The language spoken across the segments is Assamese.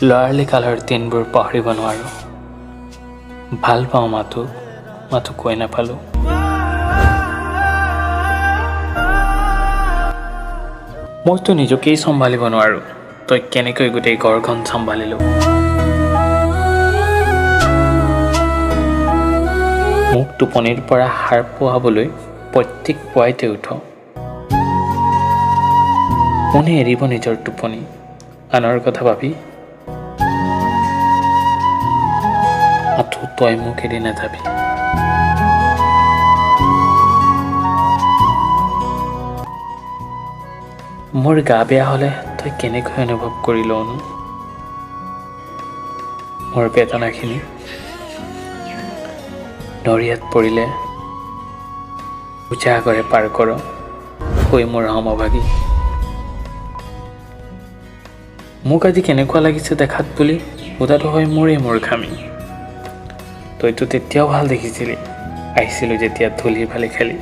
লৰালি কালৰ দিনবোৰ পাহৰিব নোৱাৰো। ভাল পাওঁ মাথো কৈ নাপালো। মইতো নিজকেই চম্ভালিব নোৱাৰো, তই কেনেকৈ গোটেই ঘৰখন চম্ভালিলো। মোক টোপনিৰ পৰা সাৰ পোৱাবলৈ প্ৰত্যেক পুৱাইতে উঠ। কোনে এৰিব নিজৰ টোপনি আনৰ কথা ভাবি। মাথো তই মোক এৰি নাযাবি। মোৰ গা বেয়া হলে তই কেনেকৈ অনুভৱ কৰি লওঁনো মোৰ বেদনাখিনি। নৰিয়াত পৰিলে উজাগৰে পাৰ কৰ হৈ মোৰ সমভাগী। মোক আজি কেনেকুৱা লাগিছে দেখাত বুলি সোধাটো হয় মোৰেই মূৰ্খামি। তইতো তেতিয়াও ভাল দেখিছিলি, আহিছিলো যেতিয়া ধূলি ফালি খেলি।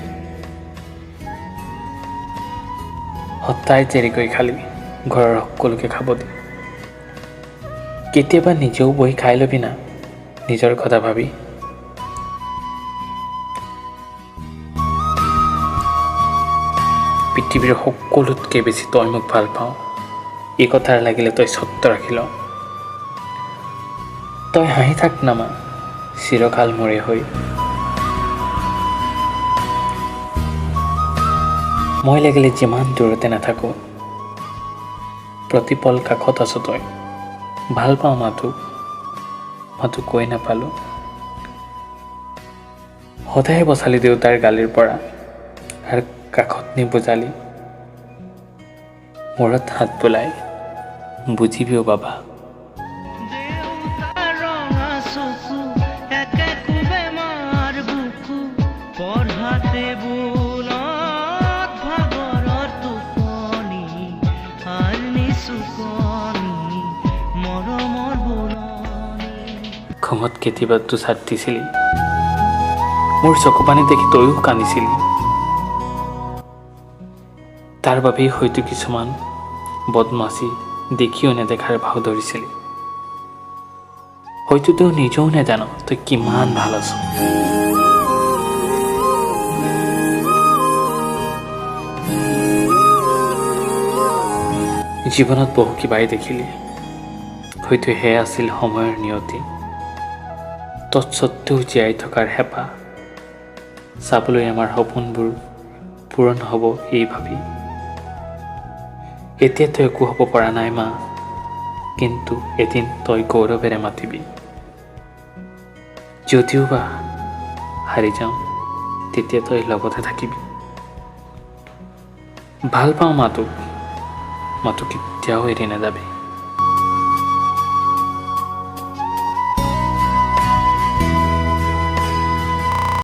সদায় দেৰিকৈ খালি ঘৰৰ সকলোকে খাব দি। কেতিয়াবা নিজেও বহি খাই ল'বি না নিজৰ কথা ভাবি। পৃথিৱীৰ সকলোতকৈ বেছি তই মোক ভাল পাওঁ, এই কথাৰ লাগিলে তই চৰ্ত ৰাখি ল। তই হাঁহি থাক নামা চিৰকাল মোৰে হৈ। মই লাগিলে যিমান দূৰতে নাথাকোঁ, প্ৰতিপল কাষত আছো তই। ভাল পাওঁ মাথো কৈ নাপালো। সদায় বচালি দেউতাৰ গালিৰ পৰা আৰু কাষত নি বুজালি। মূৰত হাত বোলাই বুজিবিও বাবা। খঙত কেতিয়াবা দুচাট দিছিলি, মোৰ চকু পানী দেখি তয়ো কান্দিছিলি। তাৰ বাবেই হয়তো কিছুমান বদমাছি দেখিও নেদেখাৰ ভাও ধৰিছিলি। হয়তো তই নিজেও নেজান তই কিমান ভাল আছ। জীৱনত বহু কিবাই দেখিলি, হয়তো সেয়া আছিল সময়ৰ নিয়তি। তৎসত্ত্বেও জীয়াই থকাৰ হেঁপাহ, চাবলৈ আমাৰ সপোনবোৰ পূৰণ হ'ব এই ভাবি। এতিয়াতো একো হ'ব পৰা নাই মা, কিন্তু এদিন তই গৌৰৱেৰে মাতিবি। যদিও বা হাৰি যাওঁ তেতিয়া তই লগতে থাকিবি। ভাল পাওঁ মাথো কেতিয়াও এৰি নাযাবি।